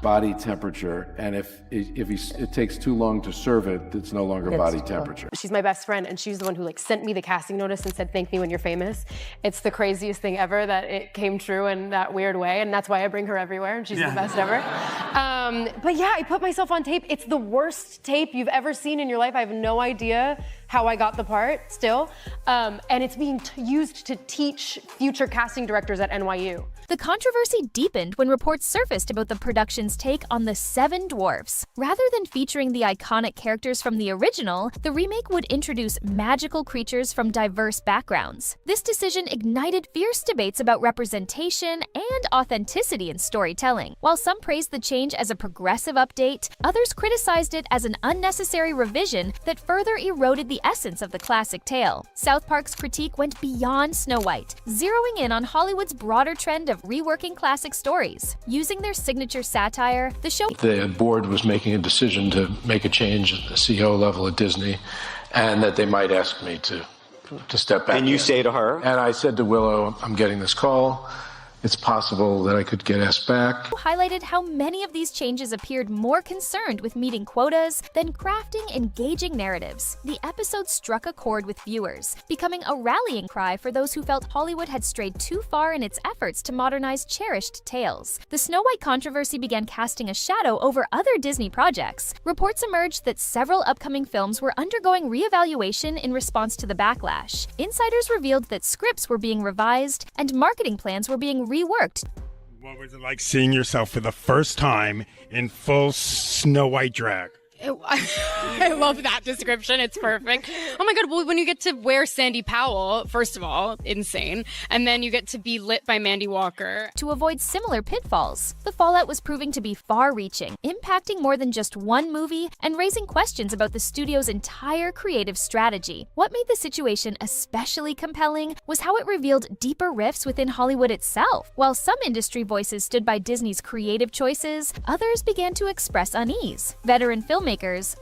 body temperature, and if it takes too long to serve it, it's no longer body temperature. She's my best friend, and she's the one who sent me the casting notice and said, "Thank me when you're famous." It's the craziest thing ever that it came true in that weird way, and that's why I bring her everywhere, and she's the best ever. But yeah, I put myself on tape. It's the worst tape you've ever seen in your life. I have no idea how I got the part still, and it's being used to teach future casting directors at NYU. The controversy deepened when reports surfaced about the production's take on the Seven Dwarfs. Rather than featuring the iconic characters from the original, the remake would introduce magical creatures from diverse backgrounds. This decision ignited fierce debates about representation and authenticity in storytelling. While some praised the change as a progressive update, others criticized it as an unnecessary revision that further eroded the essence of the classic tale. South Park's critique went beyond Snow White, zeroing in on Hollywood's broader trend of reworking classic stories. Using their signature satire, the show— The board was making a decision to make a change at the CEO level at Disney, and that they might ask me to step back. And you say to her? And I said to Willow, I'm getting this call. It's possible that I could get asked back. Highlighted how many of these changes appeared more concerned with meeting quotas than crafting engaging narratives. The episode struck a chord with viewers, becoming a rallying cry for those who felt Hollywood had strayed too far in its efforts to modernize cherished tales. The Snow White controversy began casting a shadow over other Disney projects. Reports emerged that several upcoming films were undergoing reevaluation in response to the backlash. Insiders revealed that scripts were being revised and marketing plans were being reworked. What was it like seeing yourself for the first time in full Snow White drag? I love that description. It's perfect. Oh my God. Well, when you get to wear Sandy Powell, first of all, insane. And then you get to be lit by Mandy Walker. To avoid similar pitfalls, the fallout was proving to be far-reaching, impacting more than just one movie and raising questions about the studio's entire creative strategy. What made the situation especially compelling was how it revealed deeper rifts within Hollywood itself. While some industry voices stood by Disney's creative choices, others began to express unease. Veteran filmmakers,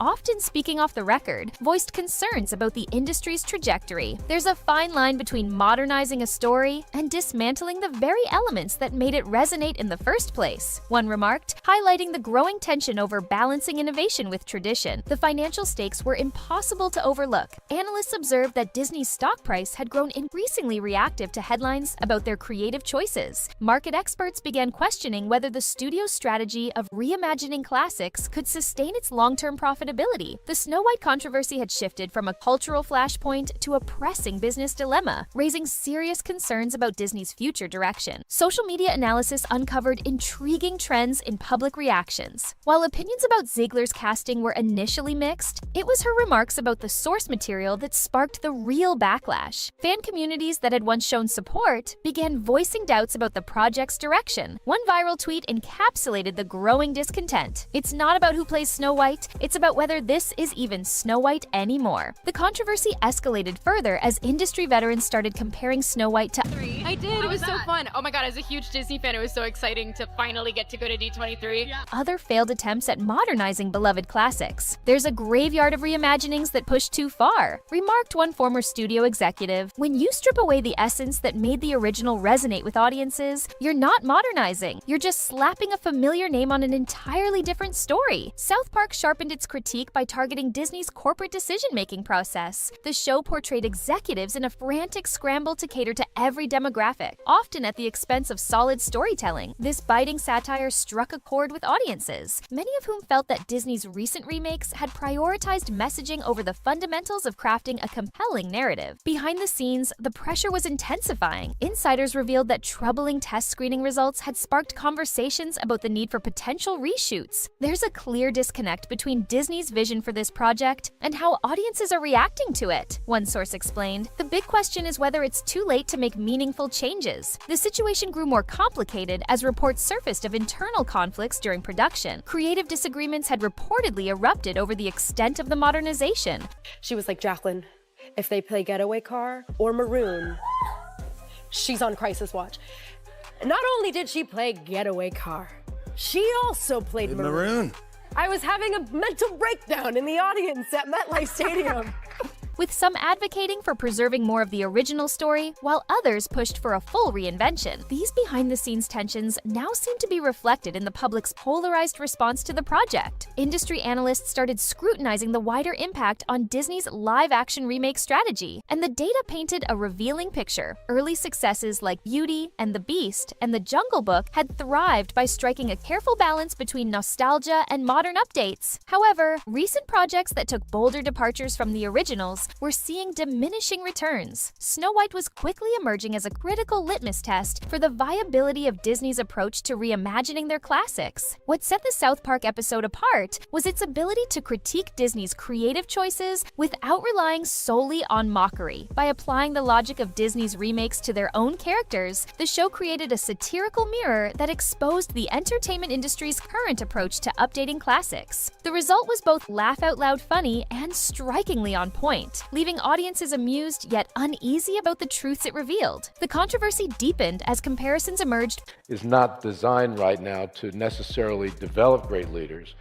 often speaking off the record, voiced concerns about the industry's trajectory. There's a fine line between modernizing a story and dismantling the very elements that made it resonate in the first place. One remarked, highlighting the growing tension over balancing innovation with tradition. The financial stakes were impossible to overlook. Analysts observed that Disney's stock price had grown increasingly reactive to headlines about their creative choices. Market experts began questioning whether the studio's strategy of reimagining classics could sustain its long-term profitability. The Snow White controversy had shifted from a cultural flashpoint to a pressing business dilemma, raising serious concerns about Disney's future direction. Social media analysis uncovered intriguing trends in public reactions. While opinions about Zegler's casting were initially mixed, it was her remarks about the source material that sparked the real backlash. Fan communities that had once shown support began voicing doubts about the project's direction. One viral tweet encapsulated the growing discontent. "It's not about who plays Snow White, it's about whether this is even Snow White anymore." The controversy escalated further as industry veterans started comparing Snow White to— I did. It was so fun. Oh my God, as a huge Disney fan, it was so exciting to finally get to go to D23. other failed attempts at modernizing beloved classics. "There's a graveyard of reimaginings that push too far," remarked one former studio executive. "When you strip away the essence that made the original resonate with audiences, you're not modernizing. You're just slapping a familiar name on an entirely different story." South Park sharpened its critique by targeting Disney's corporate decision-making process. The show portrayed executives in a frantic scramble to cater to every demographic, often at the expense of solid storytelling. This biting satire struck a chord with audiences, many of whom felt that Disney's recent remakes had prioritized messaging over the fundamentals of crafting a compelling narrative. Behind the scenes, the pressure was intensifying. Insiders revealed that troubling test screening results had sparked conversations about the need for potential reshoots. There's a clear disconnect between Disney's vision for this project and how audiences are reacting to it, one source explained. "The big question is whether it's too late to make meaningful changes." The situation grew more complicated as reports surfaced of internal conflicts during production. Creative disagreements had reportedly erupted over the extent of the modernization. She was like, "Jacqueline, if they play Getaway Car or Maroon, she's on crisis watch." Not only did she play Getaway Car, she also played Maroon. I was having a mental breakdown in the audience at MetLife Stadium. with some advocating for preserving more of the original story, while others pushed for a full reinvention. These behind-the-scenes tensions now seem to be reflected in the public's polarized response to the project. Industry analysts started scrutinizing the wider impact on Disney's live-action remake strategy, and the data painted a revealing picture. Early successes like Beauty and the Beast and The Jungle Book had thrived by striking a careful balance between nostalgia and modern updates. However, recent projects that took bolder departures from the originals were seeing diminishing returns. Snow White was quickly emerging as a critical litmus test for the viability of Disney's approach to reimagining their classics. What set the South Park episode apart was its ability to critique Disney's creative choices without relying solely on mockery. By applying the logic of Disney's remakes to their own characters, the show created a satirical mirror that exposed the entertainment industry's current approach to updating classics. The result was both laugh-out-loud funny and strikingly on point, leaving audiences amused yet uneasy about the truths it revealed. The controversy deepened as comparisons emerged. Is not designed right now to necessarily develop great leaders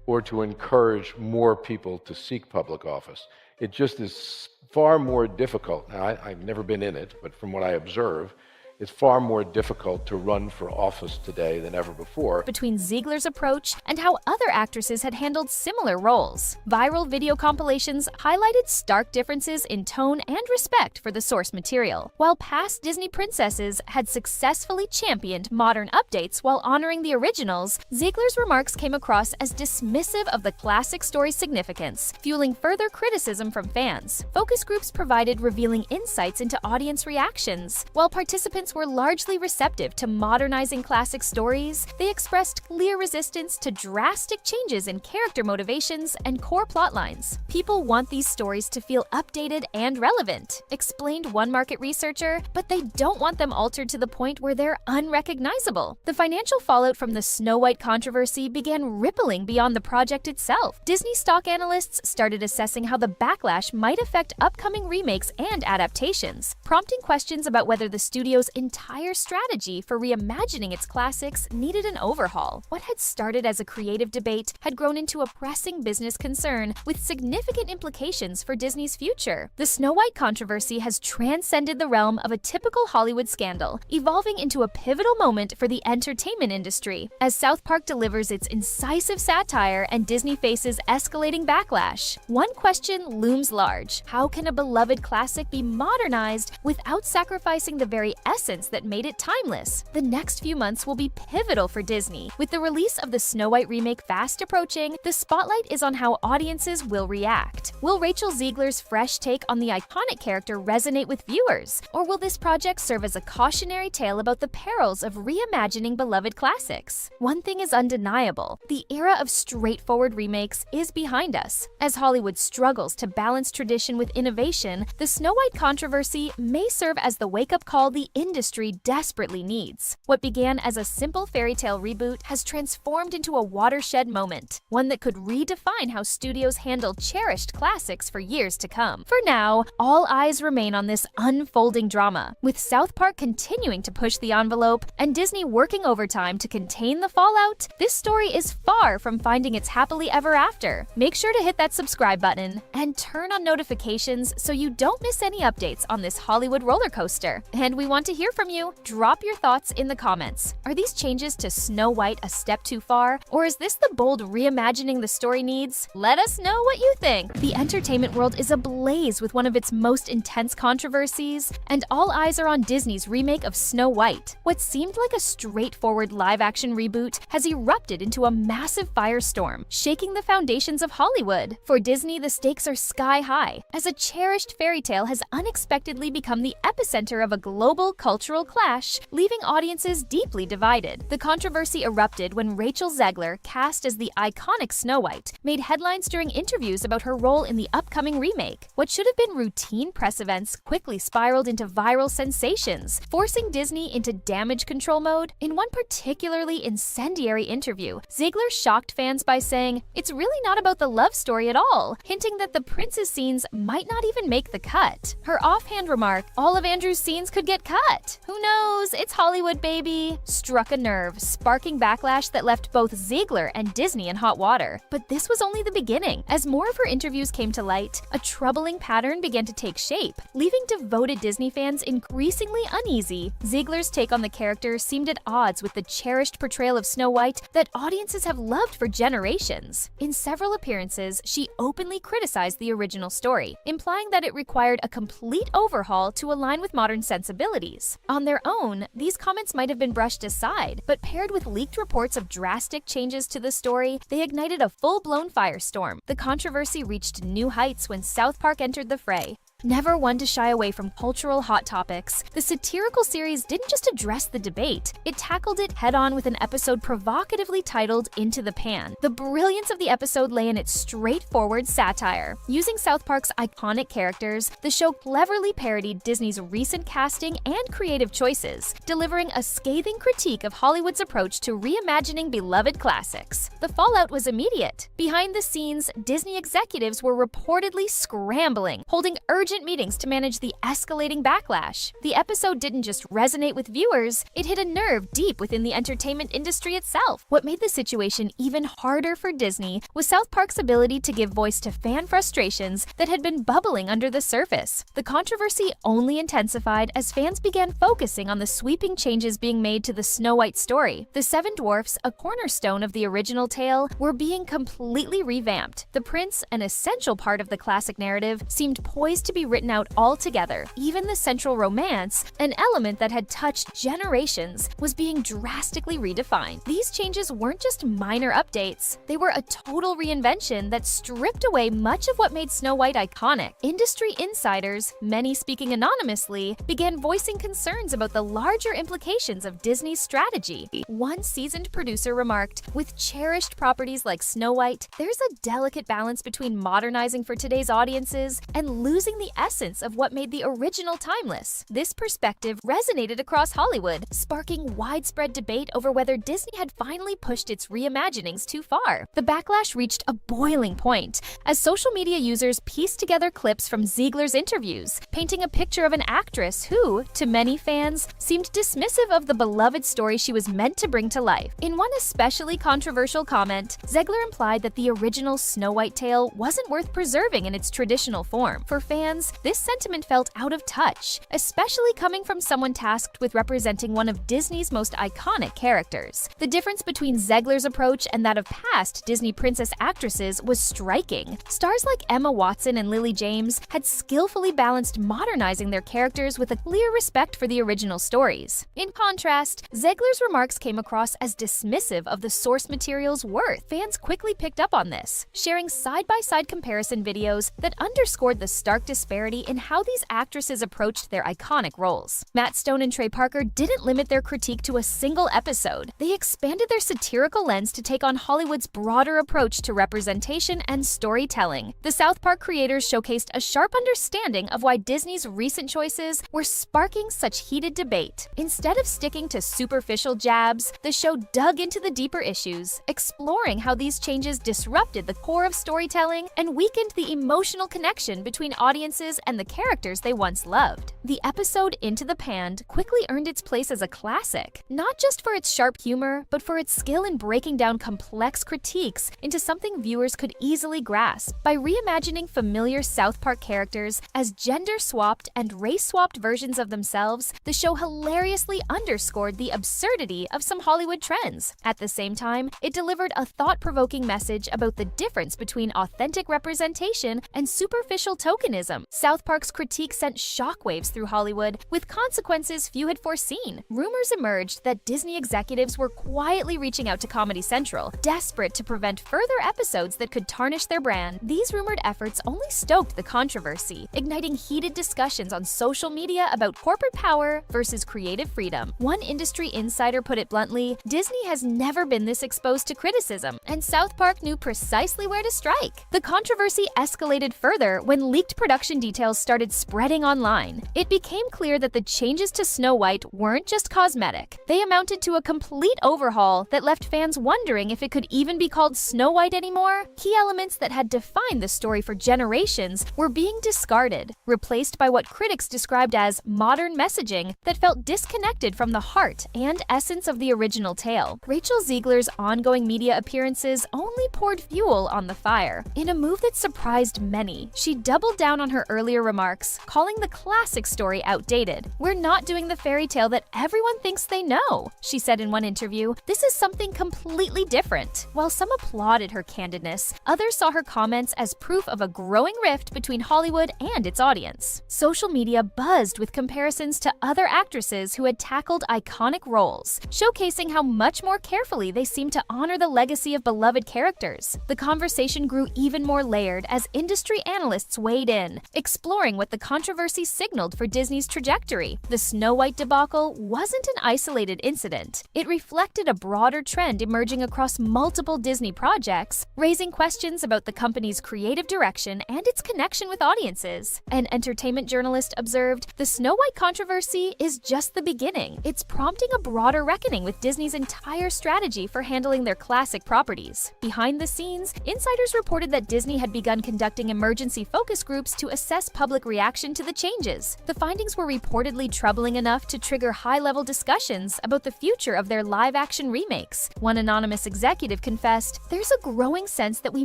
or to encourage more people to seek public office. It just is far more difficult. Now, I've never been in it, but from what I observe, it's far more difficult to run for office today than ever before. Between Zegler's approach and how other actresses had handled similar roles. Viral video compilations highlighted stark differences in tone and respect for the source material. While past Disney princesses had successfully championed modern updates while honoring the originals, Zegler's remarks came across as dismissive of the classic story's significance, fueling further criticism from fans. Focus groups provided revealing insights into audience reactions. While participants were largely receptive to modernizing classic stories, they expressed clear resistance to drastic changes in character motivations and core plotlines. People want these stories to feel updated and relevant, explained one market researcher, but they don't want them altered to the point where they're unrecognizable. The financial fallout from the Snow White controversy began rippling beyond the project itself. Disney stock analysts started assessing how the backlash might affect upcoming remakes and adaptations, prompting questions about whether the studio's entire strategy for reimagining its classics needed an overhaul. What had started as a creative debate had grown into a pressing business concern with significant implications for Disney's future. The Snow White controversy has transcended the realm of a typical Hollywood scandal, evolving into a pivotal moment for the entertainment industry. As South Park delivers its incisive satire and Disney faces escalating backlash, one question looms large: how can a beloved classic be modernized without sacrificing the very essence that made it timeless? The next few months will be pivotal for Disney. With the release of the Snow White remake fast approaching, the spotlight is on how audiences will react. Will Rachel Zegler's fresh take on the iconic character resonate with viewers? Or will this project serve as a cautionary tale about the perils of reimagining beloved classics? One thing is undeniable: the era of straightforward remakes is behind us. As Hollywood struggles to balance tradition with innovation, the Snow White controversy may serve as the wake-up call the industry desperately needs. What began as a simple fairy tale reboot has transformed into a watershed moment, one that could redefine how studios handle cherished classics for years to come. For now, all eyes remain on this unfolding drama, with South Park continuing to push the envelope and Disney working overtime to contain the fallout. This story is far from finding its happily ever after. Make sure to hit that subscribe button and turn on notifications so you don't miss any updates on this Hollywood roller coaster. And we want to hear from you. Drop your thoughts in the comments. Are these changes to Snow White a step too far? Or is this the bold reimagining the story needs? Let us know what you think. The entertainment world is ablaze with one of its most intense controversies, and all eyes are on Disney's remake of Snow White. What seemed like a straightforward live-action reboot has erupted into a massive firestorm, shaking the foundations of Hollywood. For Disney, the stakes are sky high, as a cherished fairy tale has unexpectedly become the epicenter of a global cultural clash, leaving audiences deeply divided. The controversy erupted when Rachel Zegler, cast as the iconic Snow White, made headlines during interviews about her role in the upcoming remake. What should have been routine press events quickly spiraled into viral sensations, forcing Disney into damage control mode. In one particularly incendiary interview, Zegler shocked fans by saying, "It's really not about the love story at all," hinting that the prince's scenes might not even make the cut. Her offhand remark, "All of Andrew's scenes could get cut," But who knows? It's Hollywood, baby. Struck a nerve, sparking backlash that left both Zegler and Disney in hot water. But this was only the beginning. As more of her interviews came to light, a troubling pattern began to take shape, leaving devoted Disney fans increasingly uneasy. Zegler's take on the character seemed at odds with the cherished portrayal of Snow White that audiences have loved for generations. In several appearances, she openly criticized the original story, implying that it required a complete overhaul to align with modern sensibilities. On their own, these comments might have been brushed aside, but paired with leaked reports of drastic changes to the story, they ignited a full-blown firestorm. The controversy reached new heights when South Park entered the fray. Never one to shy away from cultural hot topics, the satirical series didn't just address the debate, it tackled it head-on with an episode provocatively titled Into the Pan. The brilliance of the episode lay in its straightforward satire. Using South Park's iconic characters, the show cleverly parodied Disney's recent casting and creative choices, delivering a scathing critique of Hollywood's approach to reimagining beloved classics. The fallout was immediate. Behind the scenes, Disney executives were reportedly scrambling, holding urgent meetings to manage the escalating backlash. The episode didn't just resonate with viewers, it hit a nerve deep within the entertainment industry itself. What made the situation even harder for Disney was South Park's ability to give voice to fan frustrations that had been bubbling under the surface. The controversy only intensified as fans began focusing on the sweeping changes being made to the Snow White story. The Seven Dwarfs, a cornerstone of the original tale, were being completely revamped. The prince, an essential part of the classic narrative, seemed poised to be written out altogether. Even the central romance, an element that had touched generations, was being drastically redefined. These changes weren't just minor updates, they were a total reinvention that stripped away much of what made Snow White iconic. Industry insiders, many speaking anonymously, began voicing concerns about the larger implications of Disney's strategy. One seasoned producer remarked, "With cherished properties like Snow White, there's a delicate balance between modernizing for today's audiences and losing the essence of what made the original timeless." This perspective resonated across Hollywood, sparking widespread debate over whether Disney had finally pushed its reimaginings too far. The backlash reached a boiling point as social media users pieced together clips from Zegler's interviews, painting a picture of an actress who, to many fans, seemed dismissive of the beloved story she was meant to bring to life. In one especially controversial comment, Zegler implied that the original Snow White tale wasn't worth preserving in its traditional form. For fans, this sentiment felt out of touch, especially coming from someone tasked with representing one of Disney's most iconic characters. The difference between Zegler's approach and that of past Disney princess actresses was striking. Stars like Emma Watson and Lily James had skillfully balanced modernizing their characters with a clear respect for the original stories. In contrast, Zegler's remarks came across as dismissive of the source material's worth. Fans quickly picked up on this, sharing side-by-side comparison videos that underscored the stark disparity in how these actresses approached their iconic roles. Matt Stone and Trey Parker didn't limit their critique to a single episode. They expanded their satirical lens to take on Hollywood's broader approach to representation and storytelling. The South Park creators showcased a sharp understanding of why Disney's recent choices were sparking such heated debate. Instead of sticking to superficial jabs, the show dug into the deeper issues, exploring how these changes disrupted the core of storytelling and weakened the emotional connection between audiences and the characters they once loved. The episode Into the Pan quickly earned its place as a classic, not just for its sharp humor, but for its skill in breaking down complex critiques into something viewers could easily grasp. By reimagining familiar South Park characters as gender-swapped and race-swapped versions of themselves, the show hilariously underscored the absurdity of some Hollywood trends. At the same time, it delivered a thought-provoking message about the difference between authentic representation and superficial tokenism. South Park's critique sent shockwaves through Hollywood, with consequences few had foreseen. Rumors emerged that Disney executives were quietly reaching out to Comedy Central, desperate to prevent further episodes that could tarnish their brand. These rumored efforts only stoked the controversy, igniting heated discussions on social media about corporate power versus creative freedom. One industry insider put it bluntly, "Disney has never been this exposed to criticism, and South Park knew precisely where to strike." The controversy escalated further when leaked production production details started spreading online, it became clear that the changes to Snow White weren't just cosmetic. They amounted to a complete overhaul that left fans wondering if it could even be called Snow White anymore. Key elements that had defined the story for generations were being discarded, replaced by what critics described as modern messaging that felt disconnected from the heart and essence of the original tale. Rachel Zegler's ongoing media appearances only poured fuel on the fire. In a move that surprised many, she doubled down on her earlier remarks, calling the classic story outdated. "We're not doing the fairy tale that everyone thinks they know," she said in one interview. "This is something completely different." While some applauded her candidness, others saw her comments as proof of a growing rift between Hollywood and its audience. Social media buzzed with comparisons to other actresses who had tackled iconic roles, showcasing how much more carefully they seemed to honor the legacy of beloved characters. The conversation grew even more layered as industry analysts weighed in, exploring what the controversy signaled for Disney's trajectory. The Snow White debacle wasn't an isolated incident. It reflected a broader trend emerging across multiple Disney projects, raising questions about the company's creative direction and its connection with audiences. An entertainment journalist observed, "The Snow White controversy is just the beginning. It's prompting a broader reckoning with Disney's entire strategy for handling their classic properties." Behind the scenes, insiders reported that Disney had begun conducting emergency focus groups to assess public reaction to the changes. The findings were reportedly troubling enough to trigger high-level discussions about the future of their live-action remakes. One anonymous executive confessed, "There's a growing sense that we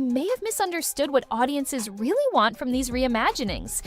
may have misunderstood what audiences really want from these reimaginings."